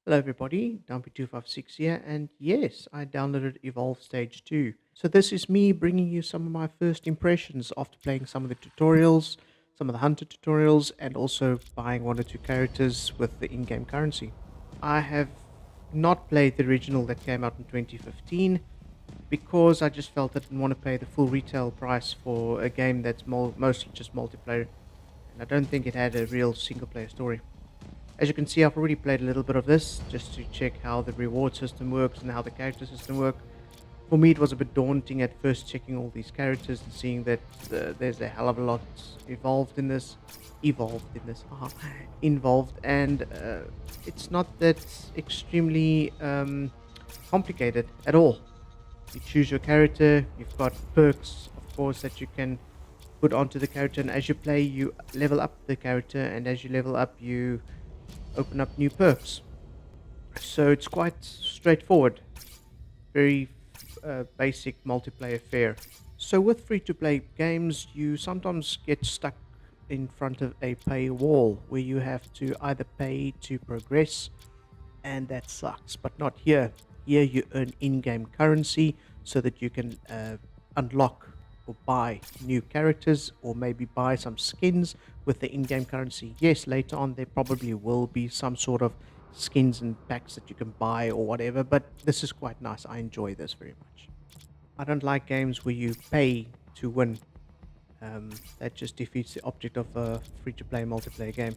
Hello everybody, Dampi256 here, and yes, I downloaded Evolve Stage 2. So this is me bringing you some of my first impressions after playing some of the tutorials, some of the hunter tutorials, and also buying one or two characters with the in-game currency. I have not played the original that came out in 2015 because I just felt I didn't want to pay the full retail price for a game that's mostly just multiplayer, and I don't think it had a real single-player story. As you can see, I've already played a little bit of this just to check how the reward system works and how the character system work. For me, it was a bit daunting at first checking all these characters and seeing that there's a hell of a lot involved, and it's not that extremely complicated at all. You choose your character, you've got perks, of course, that you can put onto the character, and as you play, you level up the character, and as you level up, you open up new perks. So it's quite straightforward, very basic multiplayer fare. So with free-to-play games, you sometimes get stuck in front of a paywall where you have to either pay to progress, and that sucks. But not here. Here you earn in-game currency so that you can unlock or buy new characters, or maybe buy some skins with the in-game currency. Yes, later on there probably will be some sort of skins and packs that you can buy or whatever, but this is quite nice. I enjoy this very much. I don't like games where you pay to win. That just defeats the object of a free-to-play multiplayer game.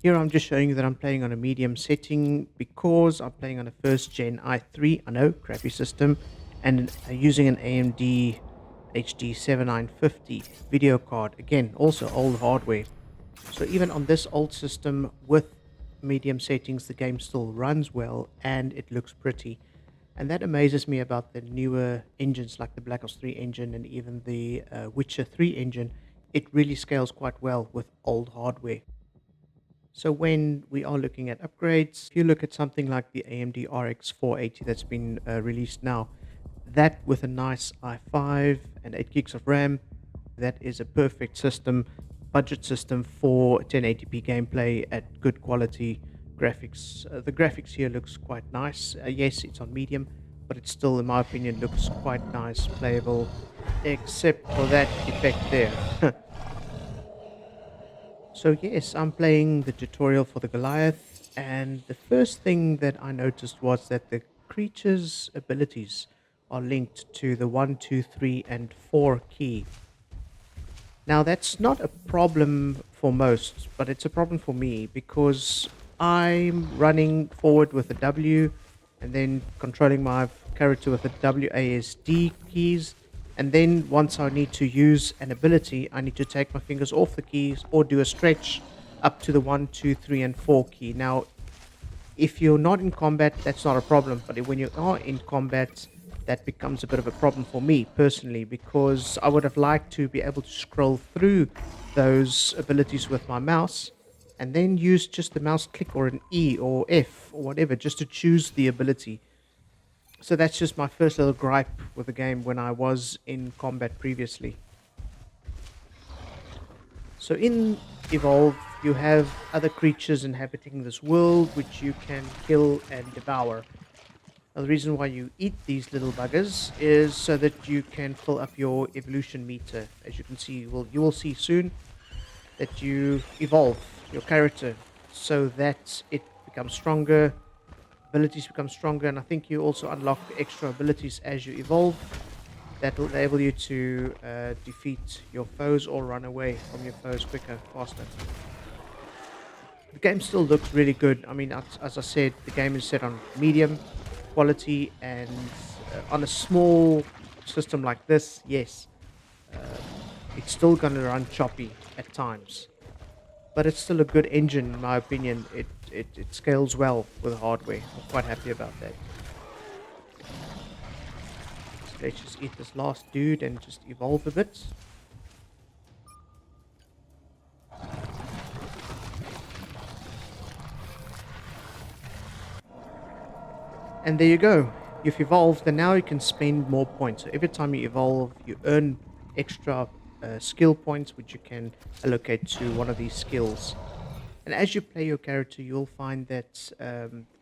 Here I'm just showing you that I'm playing on a medium setting because I'm playing on a first gen i3, I know, crappy system, and using an AMD HD 7950 video card, again also old hardware. So even on this old system with medium settings, the game still runs well and it looks pretty. And that amazes me about the newer engines like the Black Ops 3 engine and even the Witcher 3 engine. It really scales quite well with old hardware. So when we are looking at upgrades, if you look at something like the AMD RX 480 that's been released now, that with a nice i5 and 8 gigs of RAM, that is a perfect system, budget system for 1080p gameplay at good quality graphics. The graphics here looks quite nice. Yes, it's on medium, but it still, in my opinion, looks quite nice, playable, except for that effect there. So yes, I'm playing the tutorial for the Goliath, and the first thing that I noticed was that the creature's abilities are linked to the 1, 2, 3, and 4 key. Now that's not a problem for most, but it's a problem for me because I'm running forward with the W and then controlling my character with the WASD keys, and then once I need to use an ability, I need to take my fingers off the keys or do a stretch up to the 1, 2, 3, and 4 key. Now, if you're not in combat, that's not a problem, but when you are in combat, that becomes a bit of a problem for me personally, because I would have liked to be able to scroll through those abilities with my mouse and then use just the mouse click or an E or F or whatever just to choose the ability. So that's just my first little gripe with the game when I was in combat previously. So in Evolve, you have other creatures inhabiting this world which you can kill and devour. Now, the reason why you eat these little buggers is so that you can fill up your evolution meter. As you can see, you will see soon that you evolve your character so that it becomes stronger, abilities become stronger, and I think you also unlock extra abilities as you evolve that will enable you to defeat your foes or run away from your foes quicker, faster. The game still looks really good. I mean, as I said, the game is set on medium quality, and on a small system like this, yes, it's still going to run choppy at times, but it's still a good engine in my opinion. It scales well with hardware. I'm quite happy about that. So let's just eat this last dude and just evolve a bit. And there you go. You've evolved, and now you can spend more points. So every time you evolve, you earn extra skill points, which you can allocate to one of these skills. And as you play your character, you'll find that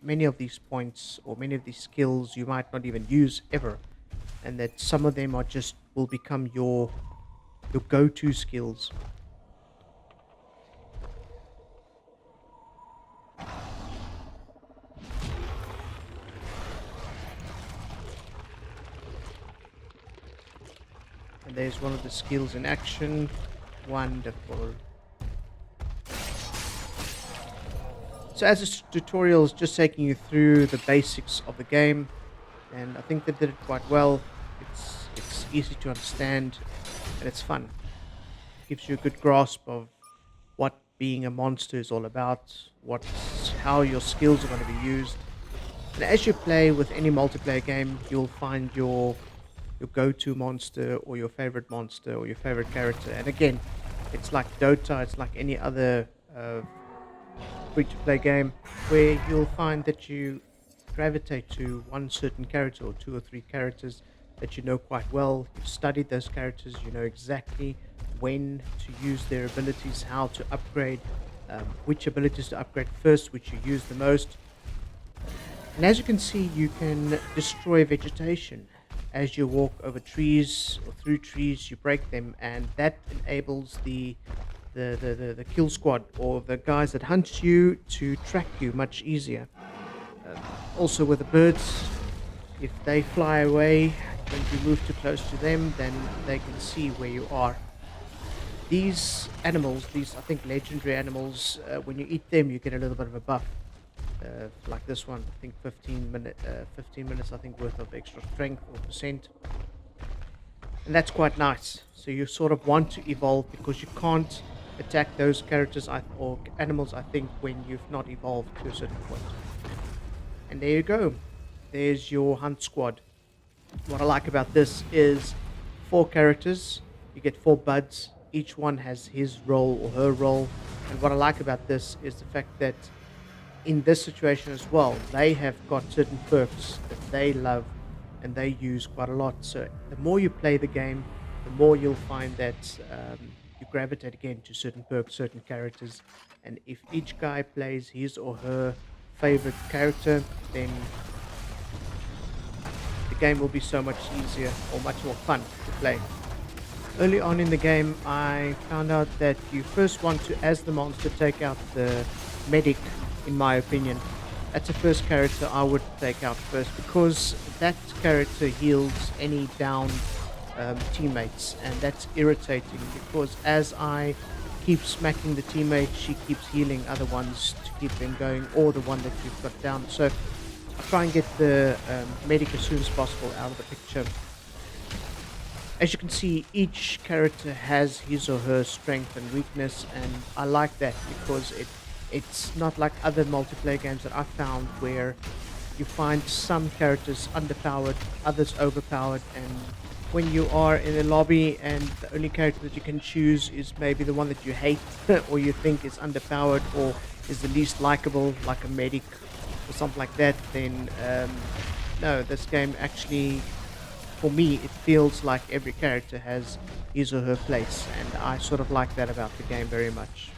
many of these points or many of these skills you might not even use ever, and that some of them are just will become your go-to skills. And there's one of the skills in action. Wonderful. So as this tutorial is just taking you through the basics of the game, and I think they did it quite well. It's easy to understand, and it's fun. Gives you a good grasp of what being a monster is all about, how your skills are going to be used. And as you play with any multiplayer game, you'll find your go-to monster or your favorite monster or your favorite character. And again, it's like Dota, it's like any other free-to-play game where you'll find that you gravitate to one certain character or two or three characters that you know quite well. You've studied those characters, you know exactly when to use their abilities, how to upgrade, which abilities to upgrade first, which you use the most. And as you can see, you can destroy vegetation. As you walk over trees or through trees, you break them, and that enables the kill squad or the guys that hunt you to track you much easier. Also with the birds, if they fly away, when you move too close to them, then they can see where you are. These animals, these I think legendary animals, when you eat them, you get a little bit of a buff. Like this one, I think 15 minutes I think worth of extra strength or percent, and that's quite nice. So you sort of want to evolve because you can't attack those characters or animals, I think, when you've not evolved to a certain point. And there you go. There's your hunt squad. What I like about this is 4 characters. You get 4 buds. Each one has his role or her role. And what I like about this is the fact that in this situation as well, they have got certain perks that they love and they use quite a lot. So the more you play the game, the more you'll find that you gravitate again to certain perks, certain characters. And if each guy plays his or her favorite character, then the game will be so much easier or much more fun to play. Early on in the game, I found out that you first want to, as the monster, take out the medic. In my opinion, that's the first character I would take out first, because that character heals any down teammates, and that's irritating because as I keep smacking the teammate, she keeps healing other ones to keep them going, or the one that you've got down. So I try and get the medic as soon as possible out of the picture. As you can see, each character has his or her strength and weakness, and I like that because it's not like other multiplayer games that I've found where you find some characters underpowered, others overpowered, and when you are in a lobby and the only character that you can choose is maybe the one that you hate or you think is underpowered or is the least likable, like a medic or something like that, then no, this game actually, for me, it feels like every character has his or her place, and I sort of like that about the game very much.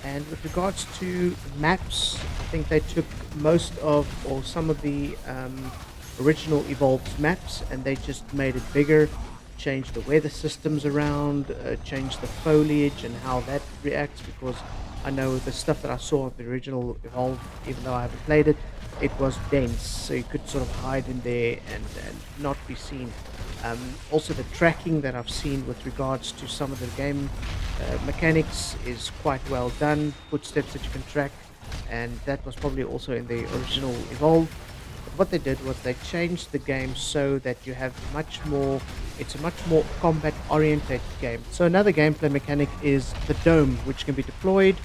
And with regards to maps, I think they took most of, or some of the original Evolved maps, and they just made it bigger, changed the weather systems around, changed the foliage and how that reacts, because I know the stuff that I saw of the original Evolved, even though I haven't played it, it was dense, so you could sort of hide in there and not be seen. Also the tracking that I've seen with regards to some of the game mechanics is quite well done, footsteps that you can track, and that was probably also in the original Evolve. But what they did was they changed the game so that you have much more, it's a much more combat orientated game. So another gameplay mechanic is the dome, which can be deployed.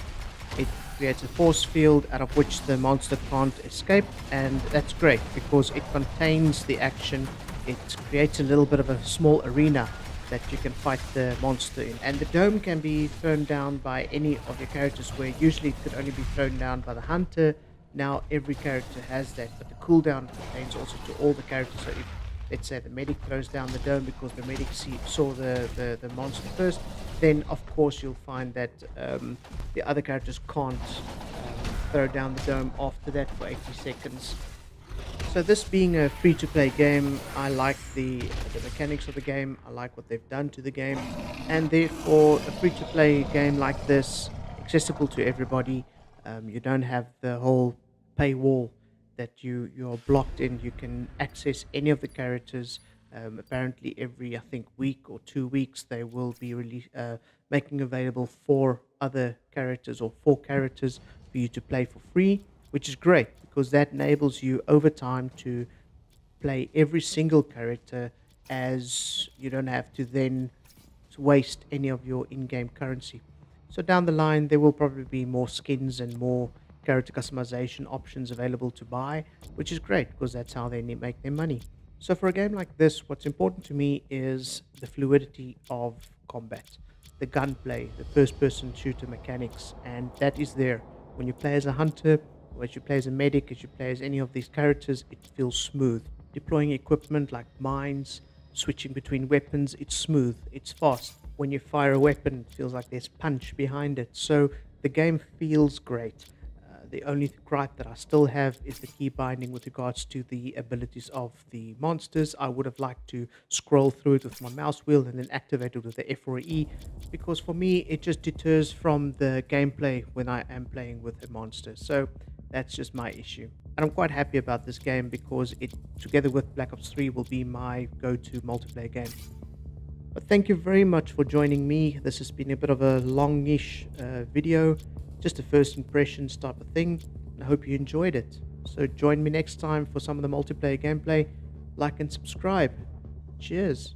It creates a force field out of which the monster can't escape, and that's great because it contains the action. It creates a little bit of a small arena that you can fight the monster in. And the dome can be thrown down by any of your characters, where usually it could only be thrown down by the hunter. Now every character has that, but the cooldown pertains also to all the characters. So if, let's say, the medic throws down the dome because the medic saw the monster first, then of course you'll find that the other characters can't throw down the dome after that for 80 seconds. So this being a free-to-play game, I like the mechanics of the game. I like what they've done to the game, and therefore a free-to-play game like this, accessible to everybody. You don't have the whole paywall that you're blocked in. You can access any of the characters. Apparently, every I think week or 2 weeks, they will be making available four other characters or four characters for you to play for free, which is great because that enables you over time to play every single character, as you don't have to then waste any of your in-game currency. So down the line, there will probably be more skins and more character customization options available to buy, which is great because that's how they make their money. So for a game like this, what's important to me is the fluidity of combat, the gunplay, the first-person shooter mechanics, and that is there. When you play as a hunter, or as you play as a medic, as you play as any of these characters, it feels smooth. Deploying equipment like mines, switching between weapons, it's smooth, it's fast. When you fire a weapon, it feels like there's punch behind it. So the game feels great. The only gripe that I still have is the key binding with regards to the abilities of the monsters. I would have liked to scroll through it with my mouse wheel and then activate it with the F or E, because for me it just deters from the gameplay when I am playing with a monster. So that's just my issue. And I'm quite happy about this game because it, together with Black Ops 3, will be my go-to multiplayer game. But thank you very much for joining me. This has been a bit of a longish video, just a first impressions type of thing. I hope you enjoyed it. So join me next time for some of the multiplayer gameplay. Like and subscribe. Cheers.